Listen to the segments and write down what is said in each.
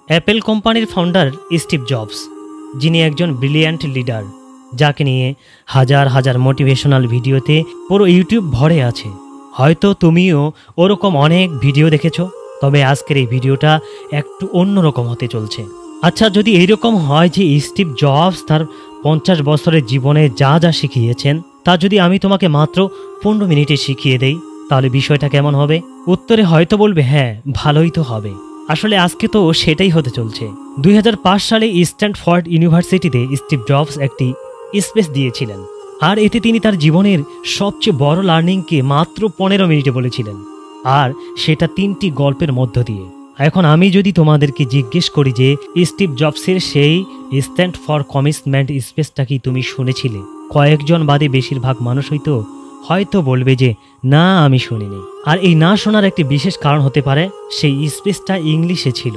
Apple কোম্পানির founder Steve jobs, যিনি একজন ব্রিলিয়ান্ট লিডার, যাকে নিয়ে হাজার হাজার মোটিভেশনাল ভিডিওতে পুরো ইউটিউব ভরে আছে। হয়তো তুমিও ওরকম অনেক ভিডিও দেখেছো, তবে আজকের এই ভিডিওটা একটু অন্যরকম হতে চলছে। আচ্ছা, যদি এইরকম হয় যে স্টিভ জবস তার 50 বছরের জীবনে যা যা শিখিয়েছেন তা যদি আমি তোমাকে মাত্র 15 মিনিটে শিখিয়ে দেই, তাহলে বিষয়টা কেমন হবে? উত্তরে হয়তো বলবে হ্যাঁ, ভালোই তো হবে। আসলে আজকে তো সেটাই হতে চলছে। 2005 সালে স্ট্যানফোর্ড ইউনিভার্সিটিতে স্টিভ জবস একটি স্পিচ দিয়েছিলেন, আর এতে তিনি তার জীবনের সবচেয়ে বড় লার্নিংকে মাত্র 15 মিনিটে বলেছিলেন, আর সেটা 3টি গল্পের মধ্য দিয়ে। এখন আমি যদি তোমাদেরকে জিজ্ঞেস করি যে স্টিভ জবসের সেই স্ট্যান্ড ফর কমিটমেন্ট স্পিচটা কি তুমি শুনেছিলে, কয়েকজন বাদে বেশিরভাগ মানুষ হয়তো বলবে যে না, আমি শুনিনি। আর এই না শোনার একটি বিশেষ কারণ হতে পারে সেই স্পিচটা ইংলিশে ছিল।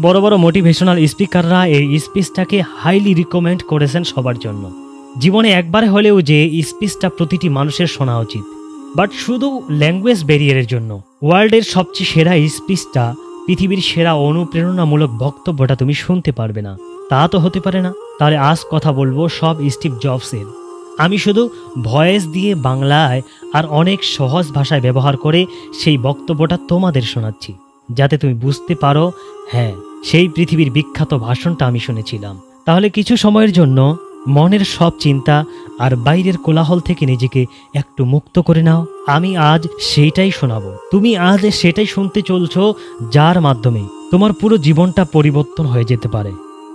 বড় বড় মোটিভেশনাল স্পিকাররা এই স্পিচটাকে হাইলি রিকমেন্ড করেছেন সবার জন্য। জীবনে একবারে হলেও যে স্পিচটা প্রতিটি মানুষের শোনা উচিত, বাট শুধু ল্যাঙ্গুয়েজ ব্যারিয়ারের জন্য। ওয়ার্ল্ডের সবচেয়ে সেরা স্পিচটা, পৃথিবীর সেরা অনুপ্রেরণামূলক বক্তব্যটা তুমি শুনতে পারবে না, তা তো হতে পারে না। তাহলে আজ কথা বলবো সব স্টিভ জবসের। আমি শুধু ভয়েস দিয়ে বাংলায় আর অনেক সহজ ভাষায় ব্যবহার করে সেই বক্তব্যটা তোমাদের শোনাচ্ছি, যাতে তুমি বুঝতে পারো হ্যাঁ, সেই পৃথিবীর বিখ্যাত ভাষণটা আমি শুনেছিলাম। তাহলে কিছু সময়ের জন্য মনের সব চিন্তা আর বাইরের কোলাহল থেকে নিজেকে একটু মুক্ত করে নাও। আমি আজ সেইটাই শোনাবো, তুমি আজ সেটাই শুনতে চলছো, যার মাধ্যমে তোমার পুরো জীবনটা পরিবর্তন হয়ে যেতে পারে।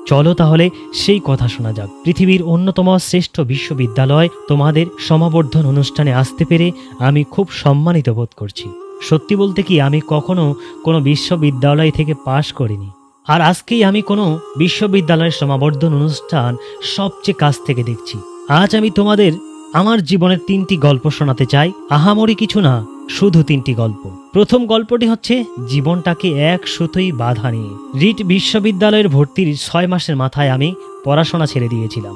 চলো তাহলে সেই কথা শোনা যাক। পৃথিবীর অন্যতম শ্রেষ্ঠ বিশ্ববিদ্যালয় তোমাদের সমাবর্ধন অনুষ্ঠানে আসতে পেরে আমি খুব সম্মানিত বোধ করছি। সত্যি বলতে কি, আমি কখনো কোনো বিশ্ববিদ্যালয় থেকে পাশ করিনি, আর আজকেই আমি কোনো বিশ্ববিদ্যালয়ের সমাবর্ধন অনুষ্ঠান সবচেয়ে কাছ থেকে দেখছি। আজ আমি তোমাদের আমার জীবনের 3টি গল্প শোনাতে চাই। আহামরি কিছু না, শুধু 3টি গল্প। প্রথম গল্পটি হচ্ছে জীবনটাকে এক সুতোই বাঁধা নিয়ে। রিট বিশ্ববিদ্যালয়ের ভর্তির 6 মাসের মাথায় আমি পড়াশোনা ছেড়ে দিয়েছিলাম।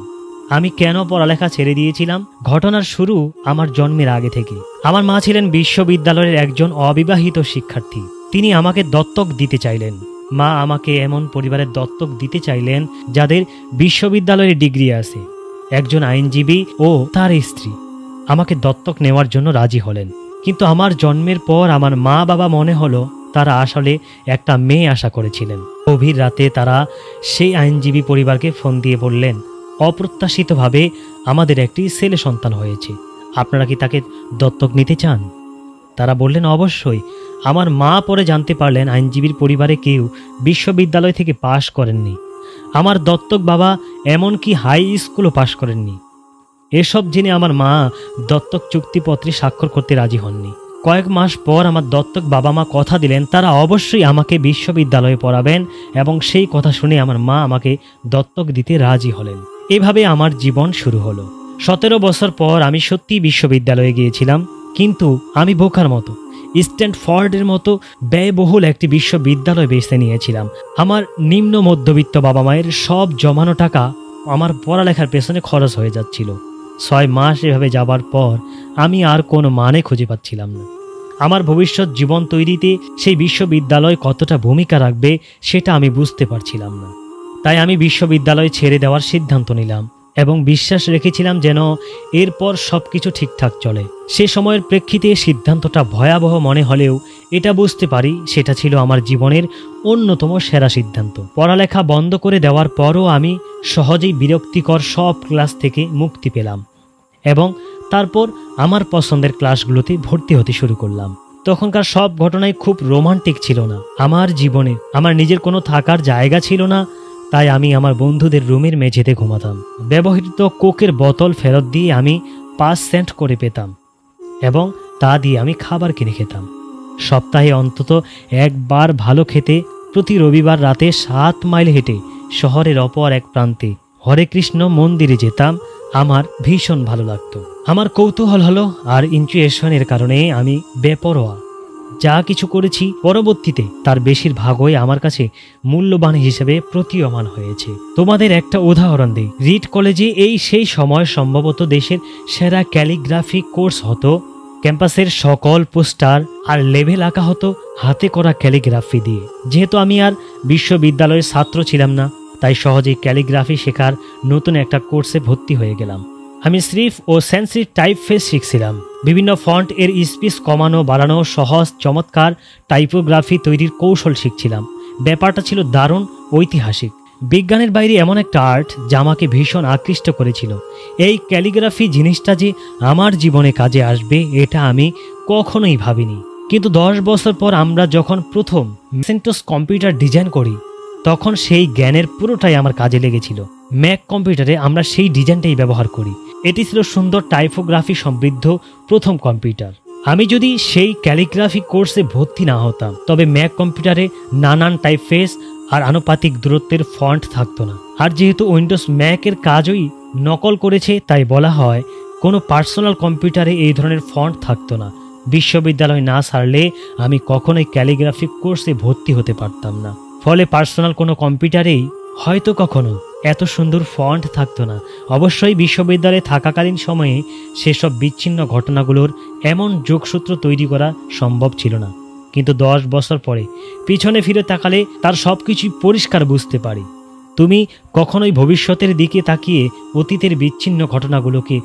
আমি কেন পড়ালেখা ছেড়ে দিয়েছিলাম? ঘটনার শুরু আমার জন্মের আগে থেকে। আমার মা ছিলেন বিশ্ববিদ্যালয়ের একজন অবিবাহিত শিক্ষার্থী। তিনি আমাকে দত্তক দিতে চাইলেন। মা আমাকে এমন পরিবারের দত্তক দিতে চাইলেন যাদের বিশ্ববিদ্যালয়ের ডিগ্রি আছে। একজন আইনজীবী ও তার স্ত্রী আমাকে দত্তক নেওয়ার জন্য রাজি হলেন। কিন্তু আমার জন্মের পর আমার মা বাবা মনে হলো তারা আসলে একটা মেয়ে আশা করেছিলেন। গভীর রাতে তারা সেই আইনজীবী পরিবারকে ফোন দিয়ে বললেন, অপ্রত্যাশিতভাবে আমাদের একটি ছেলে সন্তান হয়েছে, আপনারা কি তাকে দত্তক নিতে চান? তারা বললেন অবশ্যই। আমার মা পরে জানতে পারলেন আইনজীবীর পরিবারে কেউ বিশ্ববিদ্যালয় থেকে পাশ করেননি। আমার দত্তক বাবা এমনকি হাই স্কুলও পাশ করেননি। এসব জেনে আমার মা দত্তক চুক্তিপত্রে স্বাক্ষর করতে রাজি হননি। কয়েক মাস পর আমার দত্তক বাবা মা কথা দিলেন তারা অবশ্যই আমাকে বিশ্ববিদ্যালয়ে পড়াবেন, এবং সেই কথা শুনে আমার মা আমাকে দত্তক দিতে রাজি হলেন। এভাবে আমার জীবন শুরু হলো। 17 বছর পর আমি সত্যিই বিশ্ববিদ্যালয়ে গিয়েছিলাম, কিন্তু আমি বোকার মতো স্ট্যানফোর্ডের মতো ব্যয়বহুল একটি বিশ্ববিদ্যালয় বেছে নিয়েছিলাম। আমার নিম্ন মধ্যবিত্ত বাবা মায়ের সব জমানো টাকা আমার পড়ালেখার পেছনে খরচ হয়ে যাচ্ছিল। 6 মাস এভাবে যাবার পর আমি আর কোনো মানে খুঁজে পাচ্ছিলাম না। আমার ভবিষ্যৎ জীবন তৈরিতে সেই বিশ্ববিদ্যালয় কতটা ভূমিকা রাখবে সেটা আমি বুঝতে পারছিলাম না। তাই আমি বিশ্ববিদ্যালয় ছেড়ে দেওয়ার সিদ্ধান্ত নিলাম এবং বিশ্বাস রেখেছিলাম যেন এরপর সবকিছু ঠিকঠাক চলে। সে সময়ের প্রেক্ষিতে সিদ্ধান্তটা ভয়াবহ মনে হলেও এটা বুঝতে পারি সেটা ছিল আমার জীবনের অন্যতম সেরা সিদ্ধান্ত। পড়ালেখা বন্ধ করে দেওয়ার পরও আমি সহজেই বিরক্তিকর সব ক্লাস থেকে মুক্তি পেলাম এবং তারপর আমার পছন্দের ক্লাসগুলোতে ভর্তি হতে শুরু করলাম। তখনকার সব ঘটনাই খুব রোমান্টিক ছিল না। আমার জীবনে আমার নিজের কোনো থাকার জায়গা ছিল না, তাই আমি আমার বন্ধুদের রুমের মেঝেতে ঘুমাতাম। ব্যবহৃত কোকের বোতল ফেরত দিয়ে আমি 5 সেন্ট করে পেতাম এবং তা দিয়ে আমি খাবার কিনে খেতাম। সপ্তাহে অন্তত একবার ভালো খেতে প্রতি রবিবার রাতে 7 মাইল হেঁটে শহরের অপর এক প্রান্তে হরে কৃষ্ণ মন্দিরে যেতাম। আমার ভীষণ ভালো লাগতো। আমার কৌতূহল হলো আর ইনচুয়েশনের কারণে আমি বেপরোয়া যা কিছু করেছি পরবর্তীতে তার বেশিরভাগই আমার কাছে মূল্যবান হিসেবে প্রতীয়মান হয়েছে। তোমাদের একটা উদাহরণ দিই। রিট কলেজে সেই সময় সম্ভবত দেশের সেরা ক্যালিগ্রাফি কোর্স হতো। ক্যাম্পাসের সকল পোস্টার আর লেবেল আঁকা হতো হাতে করা ক্যালিগ্রাফি দিয়ে। যেহেতু আমি আর বিশ্ববিদ্যালয়ের ছাত্র ছিলাম না, তাই সহজেই ক্যালিগ্রাফি শেখার নতুন একটা কোর্সে ভর্তি হয়ে গেলাম। আমি স্রিফ ও সেন্সিভ টাইপফেস শিখছিলাম। বিভিন্ন ফন্ট এর স্পেস কমানো বাড়ানো, সহজ চমৎকার টাইপোগ্রাফি তৈরির কৌশল শিখছিলাম। ব্যাপারটা ছিল দারুণ ঐতিহাসিক। বিজ্ঞানের বাইরে এমন একটা আর্ট যা আমাকে ভীষণ আকৃষ্ট করেছিল। এই ক্যালিগ্রাফি জিনিসটা যে আমার জীবনে কাজে আসবে এটা আমি কখনোই ভাবিনি। কিন্তু 10 বছর পর আমরা যখন প্রথম ম্যাকিন্টশ কম্পিউটার ডিজাইন করি তখন সেই জ্ঞানের পুরোটাই আমার কাজে লেগেছিল। ম্যাক কম্পিউটারে আমরা সেই ডিজাইনটাই ব্যবহার করি। এটি ছিল সুন্দর টাইপোগ্রাফি সমৃদ্ধ প্রথম কম্পিউটার। আমি যদি সেই ক্যালিগ্রাফি কোর্সে ভর্তি না হতাম তবে ম্যাক কম্পিউটারে নানান টাইপফেস আর আনুপাতিক দূরত্বের ফন্ট থাকতো না। আর যেহেতু উইন্ডোজ ম্যাকের কাজই নকল করেছে তাই বলা হয় কোনো পার্সোনাল কম্পিউটারে এই ধরনের ফন্ট থাকতো না। বিশ্ববিদ্যালয় না ছাড়লে আমি কখনোই ক্যালিগ্রাফি কোর্সে ভর্তি হতে পারতাম না। ফলে পার্সোনাল কোনো কম্পিউটারেই হয়তো কখনো এত সুন্দর ফন্ট থাকতো না। অবশ্যই বিশ্ববিদ্যালয়ে থাকাকালীন সময়ে সেসব বিচ্ছিন্ন ঘটনাগুলোর এমন যোগসূত্র তৈরি করা সম্ভব ছিল না। কিন্তু 10 বছর পরে পিছনে ফিরে তাকালে তার সব কিছুই পরিষ্কার বুঝতে পারি। তুমি কখনোই ভবিষ্যতের দিকে তাকিয়ে অতীতের বিচ্ছিন্ন ঘটনাগুলোকে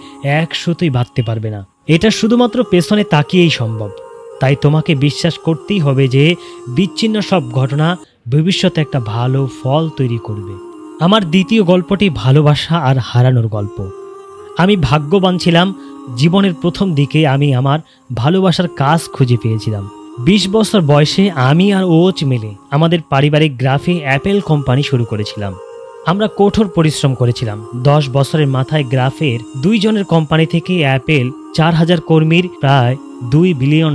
এক সুতোই বাঁধতে পারবে না। এটা শুধুমাত্র পেছনে তাকিয়েই সম্ভব। তাই তোমাকে বিশ্বাস করতেই হবে যে বিচ্ছিন্ন সব ঘটনা ভবিষ্যতে একটা ভালো ফল তৈরি করবে। আমার দ্বিতীয় গল্পটি ভালোবাসা আর হারানোর গল্প। আমি ভাগ্যবান ছিলাম। জীবনের প্রথম দিকে আমি আমার ভালোবাসার কাজ খুঁজে পেয়েছিলাম। 20 বছর বয়সে আমি আর ওচ মিলে আমাদের পারিবারিক গ্রাফে অ্যাপেল কোম্পানি শুরু করেছিলাম। আমরা কঠোর পরিশ্রম করেছিলাম। 10 বছরের মাথায় গ্রাফের 2 জনের কোম্পানি থেকে অ্যাপেল 4000 কর্মীর প্রায় $2 বিলিয়ন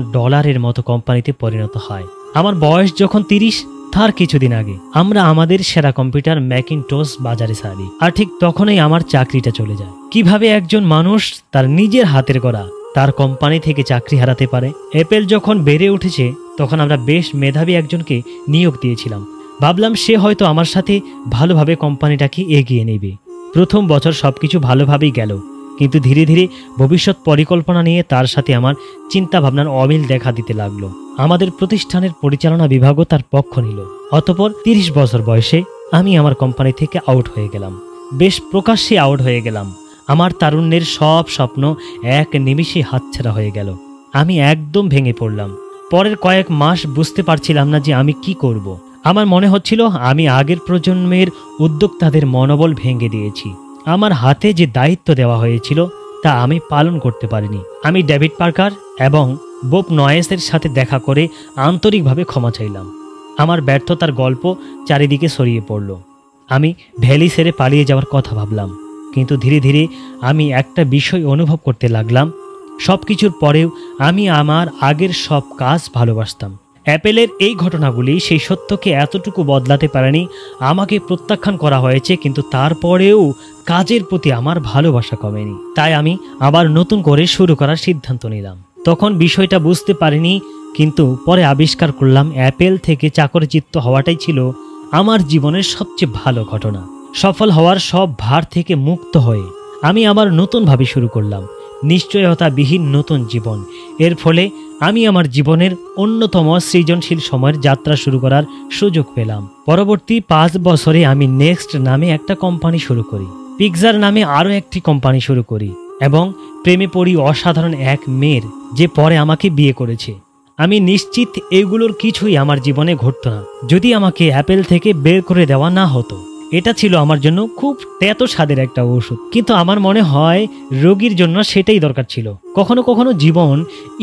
মতো কোম্পানিতে পরিণত হয়। আমার বয়স যখন 30 তার কিছুদিন আগে আমরা আমাদের সেরা কম্পিউটার ম্যাকিন্টশ বাজারে ছাড়ি। আর ঠিক তখনই আমার চাকরিটা চলে যায়। কিভাবে একজন মানুষ তার নিজের হাতের করা তার কোম্পানি থেকে চাকরি হারাতে পারে? অ্যাপেল যখন বেড়ে উঠেছে তখন আমরা বেশ মেধাবী একজনকে নিয়োগ দিয়েছিলাম। ভাবলাম সে হয়তো আমার সাথে ভালোভাবে কোম্পানিটাকে এগিয়ে নেবে। প্রথম বছর সবকিছু ভালোভাবেই গেল, কিন্তু ধীরে ধীরে ভবিষ্যৎ পরিকল্পনা নিয়ে তার সাথে আমার চিন্তা ভাবনার অমিল দেখা দিতে লাগলো। আমাদের প্রতিষ্ঠানের পরিচালনা বিভাগও তার পক্ষ নিল। অতঃপর 30 বছর বয়সে আমি আমার কোম্পানি থেকে আউট হয়ে গেলাম। বেশ প্রকাশ্যে আউট হয়ে গেলাম। আমার তারুণ্যের সব স্বপ্ন এক নিমিষে হাতছাড়া হয়ে গেল। আমি একদম ভেঙে পড়লাম। পরের কয়েক মাস বুঝতে পারছিলাম না যে আমি কি করব। আমার মনে হচ্ছিল আমি আগের প্রজন্মের উদ্যোক্তাদের মনোবল ভেঙে দিয়েছি। আমার হাতে যে দায়িত্ব দেওয়া হয়েছিল তা আমি পালন করতে পারিনি। আমি ডেভিড পার্কার এবং বব নয়েসের সাথে দেখা করে আন্তরিকভাবে ক্ষমা চাইলাম। আমার ব্যর্থতার গল্প চারিদিকে ছড়িয়ে পড়ল। আমি ভ্যালি ছেড়ে পালিয়ে যাওয়ার কথা ভাবলাম। কিন্তু ধীরে ধীরে আমি একটা বিষয় অনুভব করতে লাগলাম। সব কিছুর পরেও আমি আমার আগের সব কাজ ভালোবাসতাম। অ্যাপেলের এই ঘটনাগুলি সেই সত্যকে এতটুকু বদলাতে পারেনি। আমাকে প্রত্যাখ্যান করা হয়েছে, কিন্তু তারপরেও কাজের প্রতি আমার ভালোবাসা কমেনি। তাই আমি আবার নতুন করে শুরু করার সিদ্ধান্ত নিলাম। তখন বিষয়টা বুঝতে পারিনি, কিন্তু পরে আবিষ্কার করলাম অ্যাপেল থেকে চাকরিচ্যুত হওয়াটাই ছিল আমার জীবনের সবচেয়ে ভালো ঘটনা। সফল হওয়ার সব ভার থেকে মুক্ত হয়ে আমি আবার নতুনভাবে শুরু করলাম নিশ্চয়তাবিহীন নতুন জীবন। এর ফলে আমি আমার জীবনের অন্যতম সৃজনশীল সময়ের যাত্রা শুরু করার সুযোগ পেলাম। পরবর্তী 5 বছরে আমি নেক্সট নামে একটা কোম্পানি শুরু করি, পিক্সার নামে আরও একটি কোম্পানি শুরু করি এবং প্রেমে পড়ি অসাধারণ এক মেয়ের, যে পরে আমাকে বিয়ে করেছে। আমি নিশ্চিত এগুলোর কিছুই আমার জীবনে ঘটতো না যদি আমাকে অ্যাপেল থেকে বের করে দেওয়া না হতো। এটা ছিল আমার জন্য খুব তেতো স্বাদের একটা ওষুধ, কিন্তু আমার মনে হয় রোগীর জন্য সেটাই দরকার ছিল। কখনো কখনো জীবন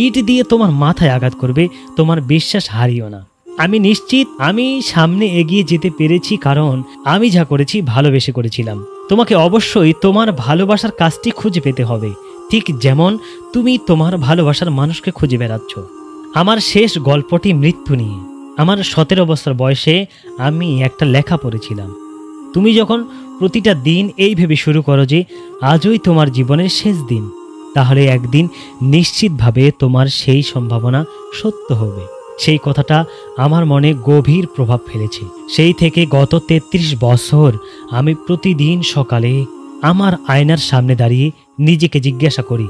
ইট দিয়ে তোমার মাথায় আঘাত করবে, তোমার বিশ্বাস হারিও না। আমি নিশ্চিত আমি সামনে এগিয়ে যেতে পেরেছি কারণ আমি যা করেছি ভালোবেসে করেছিলাম। তোমাকে অবশ্যই তোমার ভালোবাসার কাজটি খুঁজে পেতে হবে, ঠিক যেমন তুমি তোমার ভালোবাসার মানুষকে খুঁজে বেড়াচ্ছ। আমার শেষ গল্পটি মৃত্যু নিয়ে। আমার 17 বছর বয়সে আমি একটা লেখা পড়েছিলাম, তুমি যখন প্রতিটা দিন এই ভেবে শুরু করো যে আজই তোমার জীবনের শেষ দিন, তাহলে একদিন নিশ্চিতভাবে তোমার সেই সম্ভাবনা সত্য হবে। সেই কথাটা আমার মনে গভীর প্রভাব ফেলেছে। সেই থেকে গত 33 বছর আমি প্রতিদিন সকালে আমার আয়নার সামনে দাঁড়িয়ে নিজেকে জিজ্ঞাসা করি,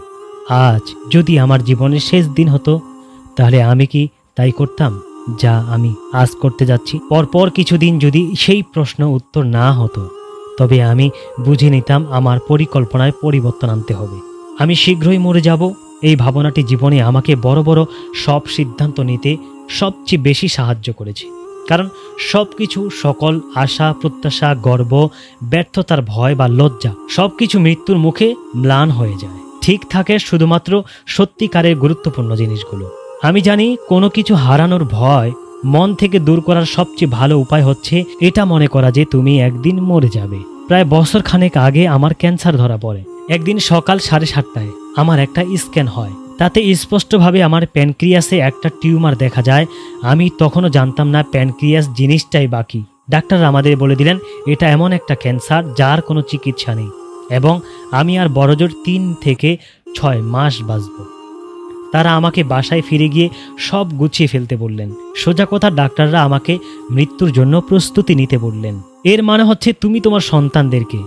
আজ যদি আমার জীবনের শেষ দিন হতো তাহলে আমি কি তাই করতাম? যা আমি আজ করতে যাচ্ছি, পরপর কিছুদিন যদি সেই প্রশ্ন উত্তর না হতো, তবে আমি বুঝে নিতাম আমার পরিকল্পনায় পরিবর্তন আনতে হবে। আমি শীঘ্রই মরে যাব, এই ভাবনাটি জীবনে আমাকে বড় বড় সব সিদ্ধান্ত নিতে সবচেয়ে বেশি সাহায্য করেছে। কারণ সব কিছু, সকল আশা, প্রত্যাশা, গর্ব, ব্যর্থতার ভয় বা লজ্জা সব কিছু মৃত্যুর মুখে ম্লান হয়ে যায়। ঠিক থাকে শুধুমাত্র সত্যিকারের গুরুত্বপূর্ণ জিনিসগুলো। আমি জানি কোনো কিছু হারানোর ভয় মন থেকে দূর করার সবচেয়ে ভালো উপায় হচ্ছে এটা মনে করা যে তুমি একদিন মরে যাবে। প্রায় বছর খানেক আগে আমার ক্যান্সার ধরা পড়ে। একদিন সকাল 7:30টায় আমার একটা স্ক্যান হয়। তাতে স্পষ্টভাবে আমার প্যানক্রিয়াসে একটা টিউমার দেখা যায়। আমি তখনও জানতাম না প্যানক্রিয়াস জিনিসটাই বাকি। ডাক্তাররা আমাদের বলে দিলেন এটা এমন একটা ক্যান্সার যার কোনো চিকিৎসা নেই এবং আমি আর বড়জোর 3 থেকে 6 মাস বাঁচব। তারা আমাকে বাসায় ফিরে গিয়ে সব গুছিয়ে ফেলতে বললেন। সোজা কথা, ডাক্তাররা আমাকে মৃত্যুর জন্য প্রস্তুতি নিতে বললেন। এর মানে হচ্ছে তুমি তোমার সন্তানদেরকে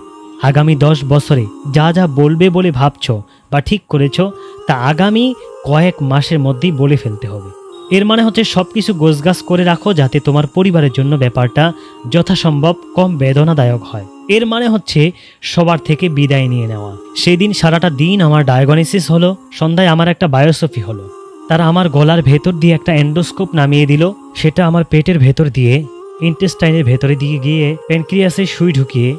আগামী 10 বছরে যা যা বলবে বলে ভাবছ বা ঠিক করেছ, তা আগামী কয়েক মাসের মধ্যেই বলে ফেলতে হবে। এর মানে হচ্ছে সবকিছু গোছগাছ করে রাখো যাতে তোমার পরিবারের জন্য ব্যাপারটা যথাসম্ভব কম বেদনাদায়ক হয়। এর মানে হচ্ছে সবার থেকে বিদায় নিয়ে নেওয়া। সেই দিন সারাটা দিন আমার ডায়াগনোসিস হলো, সন্ধ্যায় আমার একটা বায়োসফি হলো। তারা আমার গলার ভেতর দিয়ে একটা এন্ডোস্কোপ নামিয়ে দিল, সেটা আমার পেটের ভেতর দিয়ে ইন্টেস্টাইনের ভেতরে দিয়ে গিয়ে প্যানক্রিয়াসে সুই ঢুকিয়ে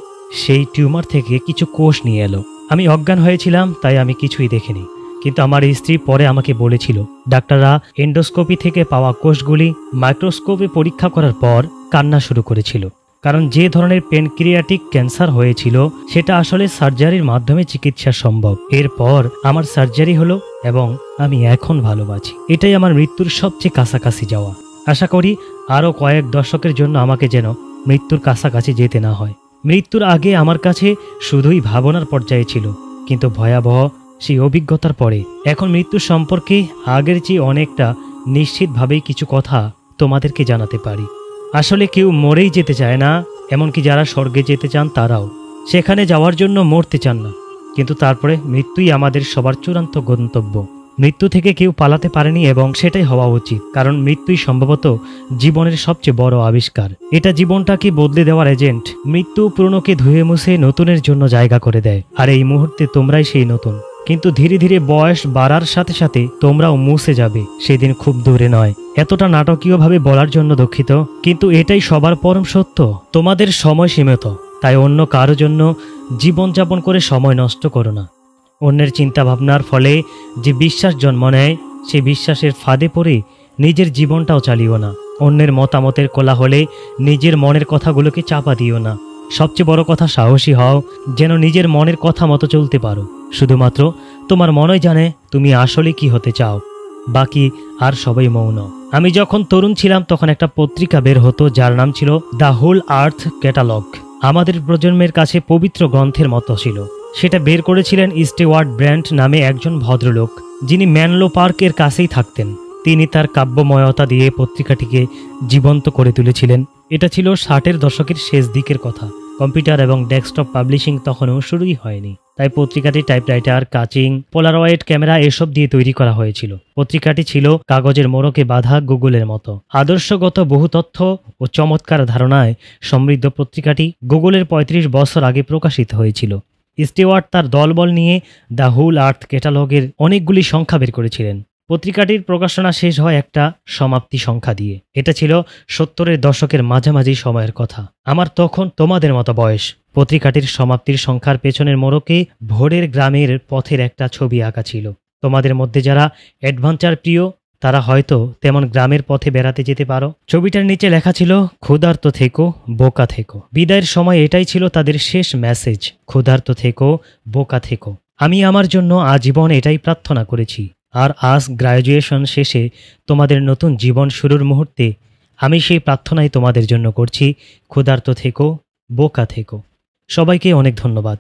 সেই টিউমার থেকে কিছু কোষ নিয়ে এলো। আমি অজ্ঞান হয়েছিলাম, তাই আমি কিছুই দেখিনি। কিন্তু আমার স্ত্রী পরে আমাকে বলেছিল ডাক্তাররা এন্ডোস্কোপি থেকে পাওয়া কোষগুলি মাইক্রোস্কোপে পরীক্ষা করার পর কান্না শুরু করেছিল। কারণ যে ধরনের প্যানক্রিয়াটিক ক্যান্সার হয়েছিল সেটা আসলে সার্জারির মাধ্যমে চিকিৎসা সম্ভব। এরপর আমার সার্জারি হলো এবং আমি এখন ভালো আছি। এটাই আমার মৃত্যুর সবচেয়ে কাছাকাছি যাওয়া। আশা করি আরও কয়েক দশকের জন্য আমাকে যেন মৃত্যুর কাছাকাছি যেতে না হয়। মৃত্যুর আগে আমার কাছে শুধুই ভাবনার পর্যায়ে ছিল, কিন্তু ভয়াবহ সেই অভিজ্ঞতার পরে এখন মৃত্যু সম্পর্কে আগের চেয়ে অনেকটা নিশ্চিতভাবেই কিছু কথা তোমাদেরকে জানাতে পারি। আসলে কেউ মরেই যেতে চায় না, এমনকি যারা স্বর্গে যেতে চান তারাও সেখানে যাওয়ার জন্য মরতে চান না। কিন্তু তারপরে মৃত্যুই আমাদের সবার চূড়ান্ত গন্তব্য। মৃত্যু থেকে কেউ পালাতে পারেনি এবং সেটাই হওয়া উচিত, কারণ মৃত্যুই সম্ভবত জীবনের সবচেয়ে বড় আবিষ্কার। এটা জীবনটাকে বদলে দেওয়ার এজেন্ট। মৃত্যু পুরনোকে ধুয়ে মুছে নতুনের জন্য জায়গা করে দেয়, আর এই মুহূর্তে তোমরাই সেই নতুন। কিন্তু ধীরে ধীরে বয়স বাড়ার সাথে সাথে তোমরাও মুছে যাবে, সেদিন খুব দূরে নয়। এতটা নাটকীয়ভাবে বলার জন্য দুঃখিত, কিন্তু এটাই সবার পরম সত্য। তোমাদের সময় সীমিত, তাই অন্য কারো জন্য জীবনযাপন করে সময় নষ্ট করো না। অন্যের চিন্তাভাবনার ফলে যে বিশ্বাস জন্ম নেয়, সে বিশ্বাসের ফাঁদে পড়ে নিজের জীবনটাও চালিও না। অন্যের মতামতের কোলাহলে নিজের মনের কথাগুলোকে চাপা দিও না। সবচেয়ে বড় কথা, সাহসী হও যেন নিজের মনের কথা মতো চলতে পারো। শুধুমাত্র তোমার মনই জানে তুমি আসলে কি হতে চাও, বাকি আর সবাই মৌন। আমি যখন তরুণ ছিলাম তখন একটা পত্রিকা বের হতো যার নাম ছিল দ্য হোল আর্থ ক্যাটালগ। আমাদের প্রজন্মের কাছে পবিত্র গ্রন্থের মতো ছিল। সেটা বের করেছিলেন স্টেওয়ার্ট ব্র্যান্ড নামে একজন ভদ্রলোক, যিনি ম্যানলো পার্কের কাছেই থাকতেন। তিনি তার কাব্যময়তা দিয়ে পত্রিকাটিকে জীবন্ত করে তুলেছিলেন। এটা ছিল 60-এর দশকের শেষ দিকের কথা। কম্পিউটার এবং ডেস্কটপ পাবলিশিং তখনও শুরুই হয়নি, তাই পত্রিকাটি টাইপরাইটার, কাচিং, পোলারয়েড ক্যামেরা এসব দিয়ে তৈরি করা হয়েছিল। পত্রিকাটি ছিল কাগজের মোড়কে বাঁধা গুগলের মতো। আদর্শগত বহু তথ্য ও চমৎকার ধারণায় সমৃদ্ধ পত্রিকাটি গুগলের 35 বছর আগে প্রকাশিত হয়েছিল। স্টিওয়ার্ট তার দলবল নিয়ে দ্য হোল আর্থ ক্যাটালগের অনেকগুলি সংখ্যা বের করেছিলেন। পত্রিকাটির প্রকাশনা শেষ হয় একটা সমাপ্তি সংখ্যা দিয়ে। এটা ছিল 70-এর দশকের মাঝামাঝি সময়ের কথা। আমার তখন তোমাদের মতো বয়স। পত্রিকাটির সমাপ্তির সংখ্যার পেছনের মোড়কে ভোরের গ্রামের পথের একটা ছবি আঁকা ছিল। তোমাদের মধ্যে যারা অ্যাডভেঞ্চার প্রিয় তারা হয়তো তেমন গ্রামের পথে বেড়াতে যেতে পারো। ছবিটার নিচে লেখা ছিল ক্ষুধার্ত থেকো, বোকা থেকো। বিদায়ের সময় এটাই ছিল তাদের শেষ মেসেজ, ক্ষুধার্ত থেকো, বোকা থেকো। আমি আমার জন্য আজীবন এটাই প্রার্থনা করেছি। আর আজ গ্র্যাজুয়েশন শেষে তোমাদের নতুন জীবন শুরুর মুহূর্তে আমি সেই প্রার্থনাই তোমাদের জন্য করছি, ক্ষুধার্ত থেকো, বোকা থেকো। সবাইকে অনেক ধন্যবাদ।